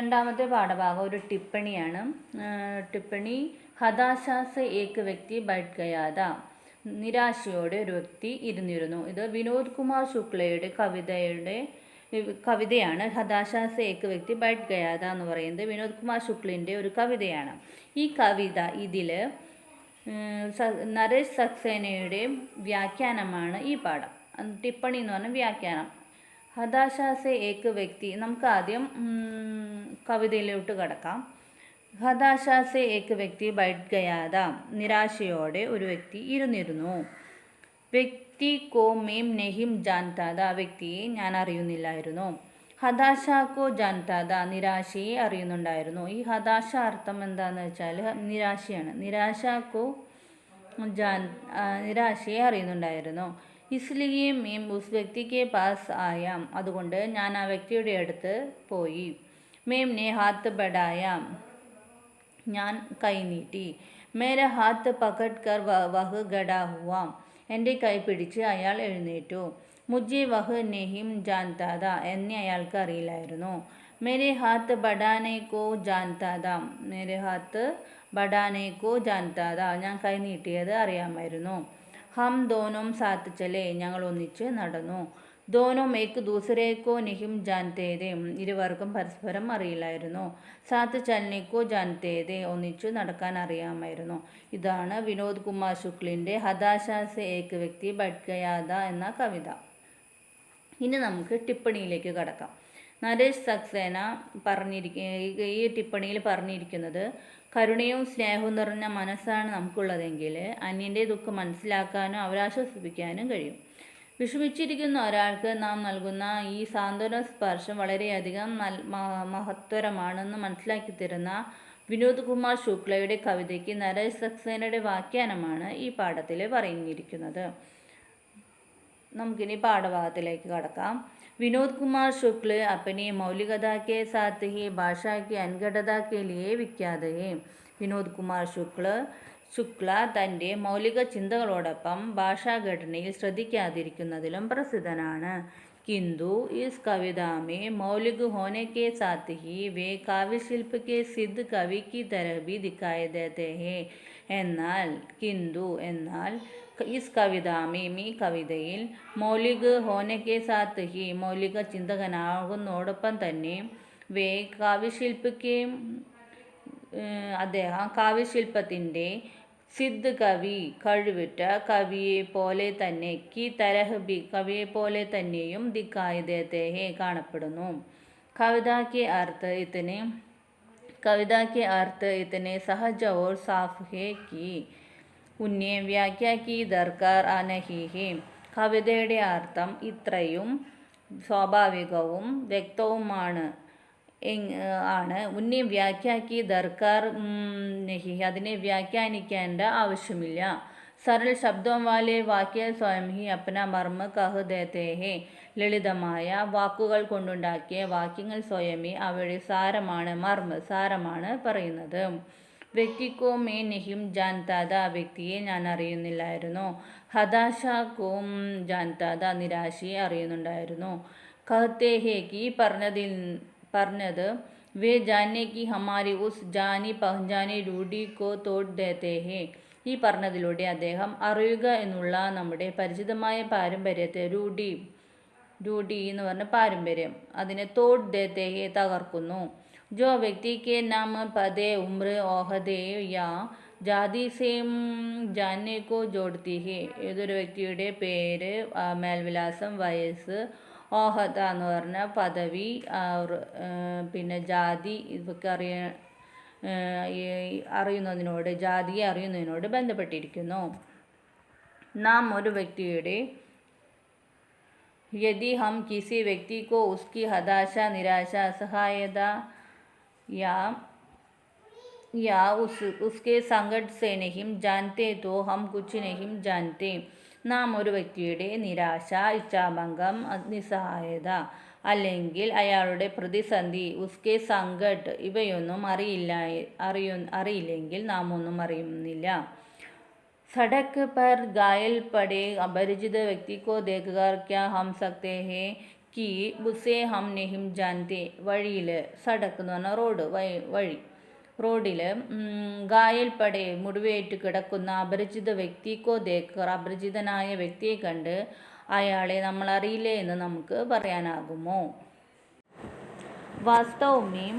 രണ്ടാമത്തെ പാഠഭാഗം ഒരു ടിപ്പണിയാണ്. ടിപ്പണി ഹതാശാസെ ഏക് വ്യക്തി ബൈഠ് ഗയാ താ. നിരാശയോടെ ഒരു വ്യക്തി ഇരുന്നിരുന്നു. ഇത് വിനോദ് കുമാർ ശുക്ലയുടെ കവിതയാണ്. ഹതാശാസെ ഏക് വ്യക്തി ബൈഠ് ഗയാ താ എന്ന് പറയുന്നത് വിനോദ് കുമാർ ശുക്ലിൻ്റെ ഒരു കവിതയാണ്. ഈ കവിത ഇതിൽ നരേഷ് സക്സേനയുടെ വ്യാഖ്യാനമാണ് ഈ പാഠം. ടിപ്പണി എന്ന് പറഞ്ഞാൽ വ്യാഖ്യാനം. ഹതാശാസെ ഏക് വ്യക്തി, നമുക്ക് ആദ്യം കവിതയിലോട്ട് കടക്കാം. ഹതാശാസെ ഏക് വ്യക്തി ബൈഠ് ഗയാ താ. നിരാശയോടെ ഒരു വ്യക്തി ഇരുന്നിരുന്നു. വ്യക്തി കോ മേം നെഹിം ജാൻതാ താ. വ്യക്തിയെ ഞാൻ അറിയുന്നില്ലായിരുന്നു. ഹതാശ കോ ജാൻതാ താ. നിരാശയെ അറിയുന്നുണ്ടായിരുന്നു. ഈ ഹതാശ അർത്ഥം എന്താണെന്ന് വെച്ചാൽ നിരാശയാണ്. നിരാശയെ അറിയുന്നുണ്ടായിരുന്നു. ഇസ്ലിയെ മേം ഉസ് വ്യക്തിക്ക് പാസ് ആയാം. അതുകൊണ്ട് ഞാൻ ആ വ്യക്തിയുടെ അടുത്ത് പോയി. മേംനെ ഹാത്ത് ബഡായാം. ഞാൻ കൈനീട്ടി. മേരെ ഹാത്ത് പകഡ് കർ വഹ് ഗഡാ ഹുവാം. എൻ്റെ കൈ പിടിച്ച് അയാൾ എഴുന്നേറ്റു. മുझे വഹ് നെഹിം ജാൻതാ താ. എന്നെ അയാൾക്ക് അറിയില്ലായിരുന്നു. മേരെ ഹാത്ത് ബഡാനെ കോ ജാൻതാ താ. മേരെ ഹാത്ത് ബഡാനെ കോ ജാൻതാ താ. ഞാൻ കൈ നീട്ടിയത് അറിയാമായിരുന്നു. ഹം ദോനോം സാത്ത് ചലെ. ഞങ്ങൾ ഒന്നിച്ച് നടന്നു. ദോനോം ഏക് ദൂസരെ കോ നെഹിം ജാൻതേ തേ. ഇരുവർക്കും പരസ്പരം അറിയില്ലായിരുന്നു. സാത്ത് ചലനെ കോ ജാൻതേ തേ. ഒന്നിച്ചു നടക്കാൻ അറിയാമായിരുന്നു. ഇതാണ് വിനോദ് കുമാർ ശുക്ലിൻ്റെ ഹതാശാസെ ഏക് വ്യക്തി ബൈഠ് ഗയാ താ എന്ന കവിത. ഇനി നമുക്ക് ടിപ്പണിയിലേക്ക് കടക്കാം. നരേഷ് സക്സേന ഈ ടിപ്പണിയിൽ പറഞ്ഞിരിക്കുന്നത്, കരുണയും സ്നേഹവും നിറഞ്ഞ മനസ്സാണ് നമുക്കുള്ളതെങ്കിൽ അന്യൻ്റെ ദുഃഖം മനസ്സിലാക്കാനും അവരാശ്വസിപ്പിക്കാനും കഴിയും. വിഷമിച്ചിരിക്കുന്ന ഒരാൾക്ക് നാം നൽകുന്ന ഈ സാന്ത്വന സ്പർശം വളരെയധികം മഹത്തരമാണെന്ന് മനസ്സിലാക്കി തരുന്ന വിനോദ് കുമാർ ശുക്ലയുടെ കവിതയ്ക്ക് നരേഷ് സക്സേനയുടെ വ്യാഖ്യാനമാണ് ഈ പാഠത്തിൽ പറഞ്ഞിരിക്കുന്നത്. നമുക്കിനി പാഠഭാഗത്തിലേക്ക് കടക്കാം. विनोद कुमार शुक्ल अपनी मौलिकता के साथ ही भाषा की अनघटता के लिए विख्यात है. വിനോദ് കുമാർ ശുക്ല തൻ്റെ മൗലിക ചിന്തകളോടൊപ്പം ഭാഷാഘടനയിൽ ശ്രദ്ധിക്കാതിരിക്കുന്നതിലും പ്രസിദ്ധനാണ്. किंतु इस कविता में मौलिक होने के साथ ही वे काव्यशिल्प के सिद्ध कवि की तरह भी दिखाई देते हैं. എന്നാൽ इस कविता में ഈ കവിതയിൽ മൗലിക ഹോനക്കെ സാത്ത് ഹി മൗലിക ചിന്തകനാകുന്നതോടൊപ്പം തന്നെ വേ കാവ്യശില്പക്കെ അദ്ദേഹം കാവ്യശില്പത്തിൻ്റെ സിദ്ധ കവി കഴിവുറ്റ കവിയെ പോലെ തന്നെ കി തരഹ് ബി കവിയെ പോലെ തന്നെയും ദിക്കായി ദേത്തെ ഹേ കാണപ്പെടുന്നു. कविता के अर्थ इतने सहज और साफ है कि उन्हें व्याख्या की दरकार नहीं है. കവിതയുടെ അർത്ഥം ഇത്രയും സ്വാഭാവികവും വ്യക്തവുമാണ്. ഉന്നെ വ്യാഖ്യാക്കി ദർക്കാർ നഹി. അതിനെ വ്യാഖ്യാനിക്കേണ്ട ആവശ്യമില്ല. सरल शब्दों वाले वाक्य स्वयं ही अपना मर्म कह देते हैं. ലളിതമായ വാക്കുകൾ കൊണ്ടുണ്ടാക്കിയ വാക്യങ്ങൾ സ്വയമേ അവയുടെ സാരമാണ് പറയുന്നത്. വ്യക്തിക്കോ മേ നെഹിം ജാൻതാ താ. വ്യക്തിയെ ഞാൻ അറിയുന്നില്ലായിരുന്നു. ഹതാശ കോം ജാൻതാ താ. നിരാശയെ അറിയുന്നുണ്ടായിരുന്നു. കഹത്തെ ഹേ ഈ പറഞ്ഞത് വേ ജാനെ കി ഹമാരി ഉസ് ജാനി പഹ്ചാനി രൂഢി കോ തോട് ദേത്തെ ഹേ. ഈ പറഞ്ഞതിലൂടെ അദ്ദേഹം അറിയുക എന്നുള്ള നമ്മുടെ പരിചിതമായ പാരമ്പര്യത്തെ രൂഢി എന്ന് പറഞ്ഞ പാരമ്പര്യം അതിനെ തോട് ദേത്തെ ഹേ തകർക്കുന്നു. ജോ വ്യക്തി കെ നാം പദേ ഉമ്ര ഓഹദേ യാ ജാതി സേം ജാനെ കോ ജോഡ്തി ഹേ. ഏതൊരു വ്യക്തിയുടെ പേര്, മേൽവിലാസം, വയസ്സ്, ഓഹദ എന്ന് പറഞ്ഞ പദവി, പിന്നെ ജാതി, ഇതൊക്കെ അറിയുന്നതിനോട്, ജാതിയെ അറിയുന്നതിനോട് ബന്ധപ്പെട്ടിരിക്കുന്നു. നാം ഒരു വ്യക്തിയുടെ यदि हम किसी व्यक्ति को उसकी हताशा, निराशा, असहायता या उसके संकट से नहीं जानते तो हम कुछ नहीं जानते. നാം ഒരു വ്യക്തിയുടെ നിരാശ, ഇച്ഛാഭംഗം, നിസ്സഹായത അല്ലെങ്കിൽ അയാളുടെ പ്രതിസന്ധി, ഉസ്കെ സങ്കട്ട് ഇവയൊന്നും അറിയില്ലെങ്കിൽ നാം ഒന്നും അറിയുന്നില്ല. സടക്ക് പർ ഗായൽ പടേ അപരിചിത വ്യക്തി കോ ദേഖ്കർ ക്യാ ഹം സക്തേ ഹേ कि उसे हम नहीं जानते. വഴിയിൽ സടക്ക് എന്ന് പറഞ്ഞാൽ റോഡ്, വഴി. റോഡിൽ ഗായൽപ്പടെ മുറിവേറ്റ് കിടക്കുന്ന അപരിചിത വ്യക്തിക്കോ ദേക്കർ, അപരിചിതനായ വ്യക്തിയെ കണ്ട് അയാളെ നമ്മൾ അറിയില്ലേ എന്ന് നമുക്ക് പറയാനാകുമോ? वास्तव में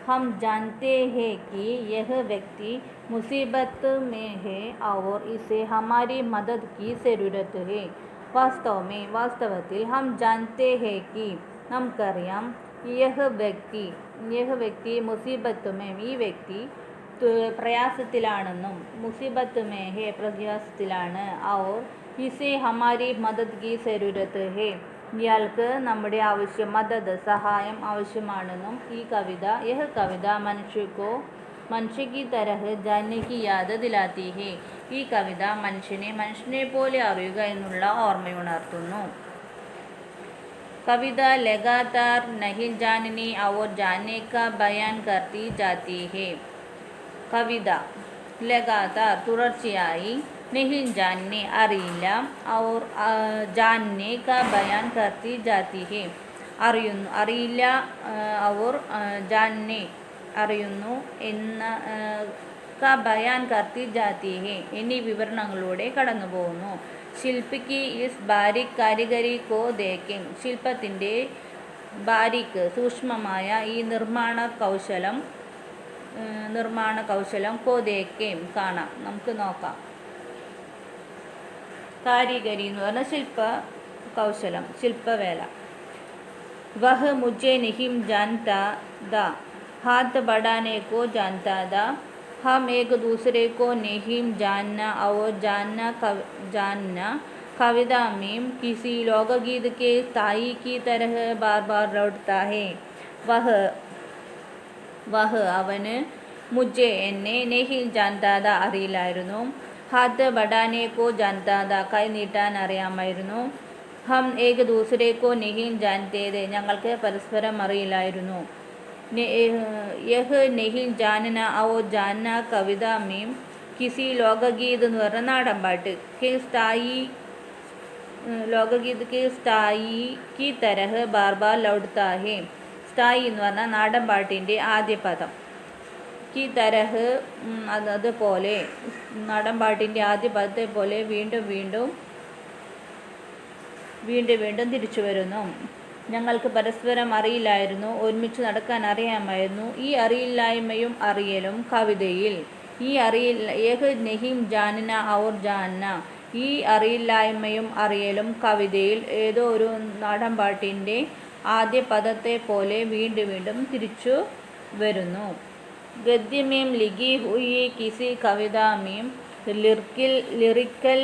हम जानते हैं कि यह व्यक्ति मुसीबत में है और इसे हमारी मदद की ज़रूरत है. വാസ്തവത്തിൽ ഹം ജാൻതേ ഹേ കി നമുക്കറിയാം, യഹ് വ്യക്തി മുസീബത്ത് മേ ഈ വ്യക്തി പ്രയാസത്തിലാണെന്നും, മുസീബത്ത് മേ ഹേ പ്രയാസത്തിലാണ്, ഔർ ഇസേ ഹമാരി മദദ് കി സരൂരത്ത് ഹേ ഇയാൾക്ക് നമ്മുടെ മദദ് സഹായം ആവശ്യമാണെന്നും യഹ് കവിത മനുഷ്യ की तरह जानने की याद दिलाती है. ഈ കവിത മനുഷ്യനെ പോലെ അറിയുക എന്നുള്ള ഓർമ്മയുണർത്തുന്നു. കവിത लगातार नहीं जानने और जानने का बयान करती जाती है. കവിത लगातार തുടർച്ചയായി, नहीं जानने അറിയില്ല, और जानने का बयान करती जाती है അറിയില്ല, और जानने അറിയുന്നു എന്ന का बयान करती जाती है എന്നീ വിവരണങ്ങളിലൂടെ കടന്നു പോകുന്നു. ശില്പിക്ക് ഇസ് ബാരിക് കാരിഗരി കോ ദേക്കിൻ ശില്പത്തിൻ്റെ ബാരിക് സൂക്ഷ്മമായ ഈ നിർമ്മാണ കൗശലം കോ ദേക്കേം കാണാം, നമുക്ക് നോക്കാം. കാരിഗരി എന്ന് പറഞ്ഞാൽ കൗശലം, ശില്പവേല. വഹ് മുझे नहीं जानता था, हाथ बढ़ाने को जानता था. हम एक दूसरे को नहीं जानना और जानना कविता में किसी लोकगीत के स्थाई की तरह बार बार लौटता है. वह അവന്, മുझे എന്നെ, नहीं जानता था അറിയില്ലായിരുന്നു, ഹാത്ത് ബഡാനെ കോ ജാൻതാ താ കൈ നീട്ടാൻ അറിയാമായിരുന്നു, ഹം ഏക് ദൂസരെ കോ नहीं जानते थे ഞങ്ങൾക്ക് പരസ്പരം അറിയില്ലായിരുന്നു. യഹ് नहीं जानना और जानना कविता में किसी लोकगीत എന്ന് പറഞ്ഞ നാടൻപാട്ട് ലോകഗീത് കെ സ്ഥായി की तरह बार बार लौटता है. സ്ഥായി എന്ന് പറഞ്ഞാൽ നാടൻപാട്ടിൻ്റെ ആദ്യ പദം. की तरह അതുപോലെ, നാടൻപാട്ടിൻ്റെ ആദ്യ പദത്തെ പോലെ വീണ്ടും വീണ്ടും തിരിച്ചു വരുന്നു. ഞങ്ങൾക്ക് പരസ്പരം അറിയില്ലായിരുന്നു, ഒരുമിച്ച് നടക്കാൻ അറിയാമായിരുന്നു. ഈ അറിയില്ലായ്മയും അറിയലും കവിതയിൽ, യഹ് नहीं जानना और जानना ഈ അറിയില്ലായ്മയും അറിയലും കവിതയിൽ ഏതോ ഒരു നാടൻപാട്ടിൻ്റെ ആദ്യ പദത്തെ പോലെ വീണ്ടും തിരിച്ചു വരുന്നു. गद्य में लिखी हुई किसी कविता में लिरिकल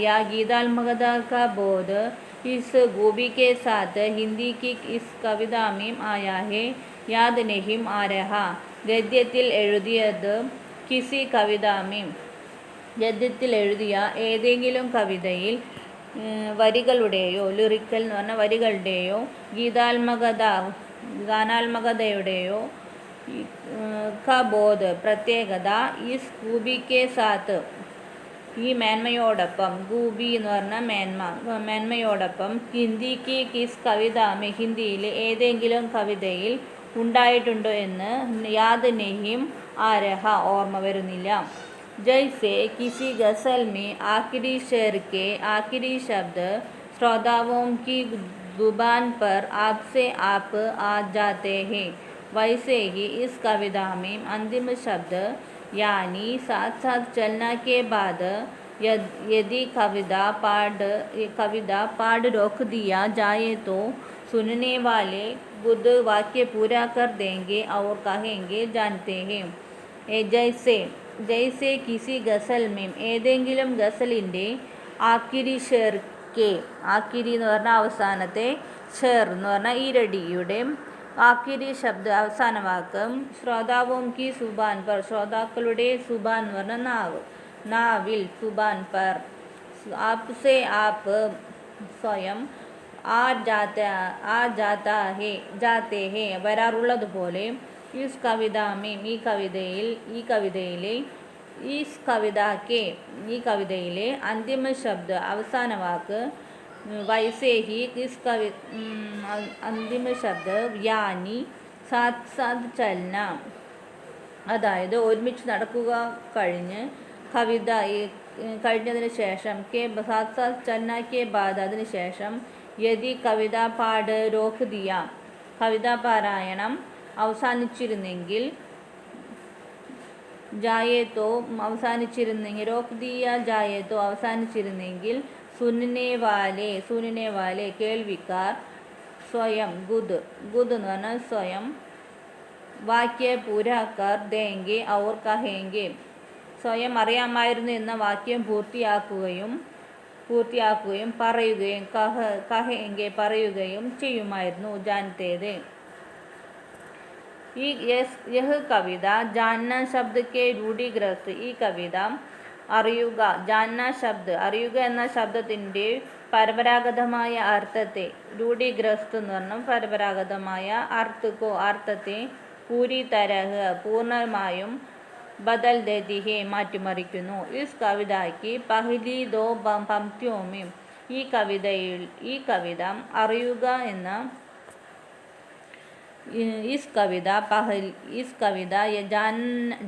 या गीतात्मकता का बोध इस खूबी के साथ हिंदी की इस कविता में आया है, याद नहीं आ रहा. ഗദ്യത്തിൽ എഴുതിയത് കിസി കവിതാമീം ഗദ്യത്തിൽ എഴുതിയ ഏതെങ്കിലും കവിതയിൽ വരികളുടെയോ, ലിറിക്കൽ എന്ന് പറഞ്ഞ വരികളുടെയോ, ഗാനാത്മകതയുടെയോ ബോധ് പ്രത്യേകത, ഇസ് കൂബി കെ സാത്ത് ഈ മേന്മയോടൊപ്പം, ഗൂബി എന്ന് പറഞ്ഞ മേന്മയോടൊപ്പം, ഹിന്ദിക്ക് കിസ് കവിതാമേ ഹിന്ദിയിലെ ഏതെങ്കിലും കവിതയിൽ ഉണ്ടായിട്ടുണ്ടോ എന്ന് യാദ് നെഹിം ആരഹ ഓർമ്മ വരുന്നില്ല. जैसे किसी गज़ल में आखिरी शेर के आखिरी शब्द श्रोताओं की जुबान पर आपसे आप आ जाते हैं, वैसे ही इस कविता में अंतिम शब्द यानी साथ साथ चलना के बाद यदि कविता पाठ रोक दिया जाए तो सुनने वाले खुद वाक्य पूरा कर देंगे और कहेंगे जानते हैं. जैसे किसी गज़ल में ഏതെങ്കിലും ഗസലിൻ്റെ ആക്കിരി ഷേർ കെ, ആക്കിരി എന്ന് പറഞ്ഞാൽ അവസാനത്തെ, ഷേർ എന്ന് പറഞ്ഞാൽ ഈരടിയുടെ ആക്കിരി ശബ്ദ അവസാന വാക്കും, ശ്രോതാവും കി സുബാൻ പർ ശ്രോതാക്കളുടെ സുബാൻ എന്ന് പറഞ്ഞാൽ നാവിൽ, സുബാൻ പർ ആപ്സെ ആപ്പ് സ്വയം, ജാത്തെ ഹേ വരാറുള്ളതുപോലെ, ഇസ് കവിതാമീം ഈ കവിതയിലെ അന്തിമ ശബ്ദ അവസാന വാക്ക്, वैसे ही इस कवि अंतिम शब्द यानी साथ साथ चलना, അതായത് ഒരുമിച്ച് നടക്കുക കഴിഞ്ഞ് കവിത കഴിഞ്ഞതിന് ശേഷം സാത്ത് സാത്ത് ചലന കെ ബാദ് അതിന് ശേഷം യദി കവിത പാഠ് രോക്ക് ദിയ കവിതാ പാരായണം അവസാനിച്ചിരുന്നെങ്കിൽ ജായേത്തോ അവസാനിച്ചിരുന്നെങ്കിൽ രോക്ക് ദിയ ജായേത്തോ അവസാനിച്ചിരുന്നെങ്കിൽ സുനനെ വാലെ കേൾവിക്കാർ സ്വയം ഗുദ് എന്ന് പറഞ്ഞാൽ സ്വയം വാക്യ പൂരാ കർ ദേങ്കെ ഔർ കഹേങ്കെ സ്വയം അറിയാമായിരുന്നു എന്ന വാക്യം പൂർത്തിയാക്കുകയും പറയുകയും കഹേങ്കെ പറയുകയും ചെയ്യുമായിരുന്നു. ജാൻതേത് യഹ് കവിത ജാന്ന ശബ്ദ കെ രൂഢീഗ്രസ്ത് ഈ കവിത അറിയുക ജാന്ന ശബ്ദ അറിയുക എന്ന ശബ്ദത്തിൻ്റെ പരമ്പരാഗതമായ അർത്ഥത്തെ രൂഢീഗ്രസ്ത് എന്ന് പറഞ്ഞാൽ പരമ്പരാഗതമായ അർത്ഥത്തെ പൂരി തരഹ് പൂർണ്ണമായും ബദൽ ദേതി ഹെ മാറ്റിമറിക്കുന്നു. ഇസ് കവിതയ്ക്ക് പഹ്ലി ദോ പംക്തിയോമേ ഈ കവിത അറിയുക എന്ന इस कविता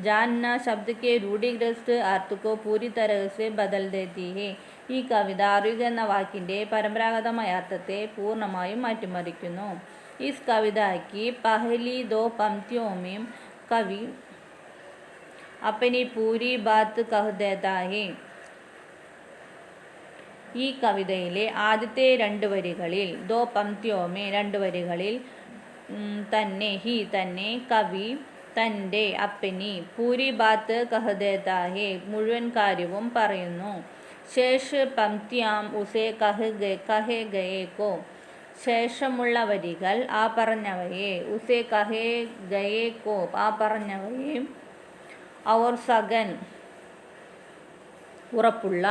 जानना शब्द के रूढ़िग्रस्त अर्थ को पूरी तरह से बदल देती है. ഈ കവിത അറിയുക എന്ന വാക്കിൻ്റെ പരമ്പരാഗതമായ അർത്ഥത്തെ പൂർണ്ണമായും മാറ്റിമറിക്കുന്നു. इस कविता की पहली दो पंक्तियों में कवि अपनी पूरी बात कह देता है. ഈ കവിതയിലെ ആദ്യത്തെ രണ്ട് വരികളിൽ ദോ പംക്തിയോമേ രണ്ട് വരികളിൽ തന്നെ കവി തൻ്റെ അപ്പനി പൂരി ബാത്ത് കഹ് ദേതാ ഹെ മുഴുവൻ കാര്യവും പറയുന്നു. ശേഷ് പംക്തിയാം ഉസേ കഹേ ഗയേ കോ ശേഷമുള്ള വരികൾ ആ പറഞ്ഞവയെ ഉസേ കഹേ ഗയേ കോ ആ പറഞ്ഞവയെ ഔർ സഗൻ ഉറപ്പുള്ള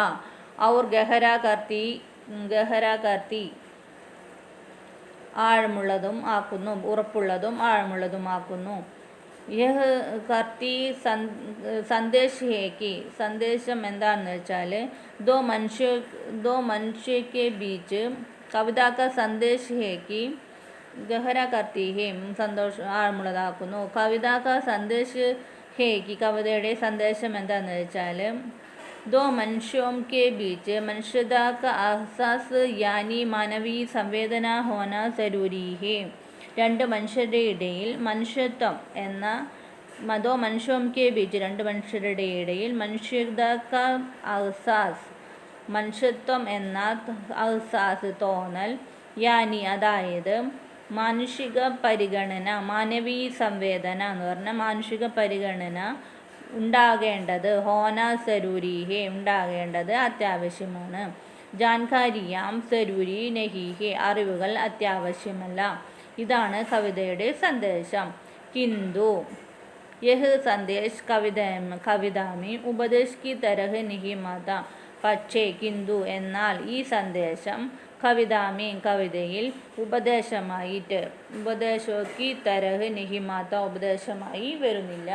ഔർ ഗഹരാ കർത്തി ആഴമുള്ളതും ആക്കുന്നു ഉറപ്പുള്ളതും ആഴമുള്ളതുമാക്കുന്നു. യഹ് കർത്തി സന്ദേശ് ഹേക്ക് സന്ദേശം എന്താണെന്ന് വെച്ചാൽ ദോ മനുഷ്യ കെ ബീച്ച് കവിതാ കാ സന്ദേശ് ഹേക്ക് ഗഹര കർത്തി ഹേ സന്തോഷം ആഴമുള്ളതാക്കുന്നു. കവിതാ കാ സന്ദേശ് ഹേക്ക് കവിതയുടെ സന്ദേശം എന്താണെന്ന് വെച്ചാൽ दो मनुष्यों के बीच मनुष्यता का एहसास यानी मानवीय संवेदना होना ज़रूरी है. രണ്ട് മനുഷ്യരുടെ ഇടയിൽ മനുഷ്യത്വം എന്ന ദോ മനുഷ്യോം കെ ബീച്ച് രണ്ട് മനുഷ്യരുടെ ഇടയിൽ മനുഷ്യത കാ എഹ്സാസ് മനുഷ്യത്വം എന്ന എഹ്സാസ് തോന്നൽ യാനി അതായത് മാനുഷിക പരിഗണന മാനവീയ സംവേദന എന്ന് പറഞ്ഞാൽ മാനുഷിക പരിഗണന ഉണ്ടാകേണ്ടത് ഹോന സരൂരി ഹേ ഉണ്ടാകേണ്ടത് അത്യാവശ്യമാണ്. ജാൻകാരിയാം സരൂരി നഹി ഹേ അറിവുകൾ അത്യാവശ്യമല്ല. ഇതാണ് കവിതയുടെ സന്ദേശം. കിന്തു യഹ് സന്ദേശ് കവിതാമി ഉപദേശ് കി തരഹ് നഹി മാത പക്ഷേ കിന്തു എന്നാൽ ഈ സന്ദേശം കവിതയിൽ ഉപദേശോ കി തരഹ് നഹി മാത ഉപദേശമായി വരുന്നില്ല.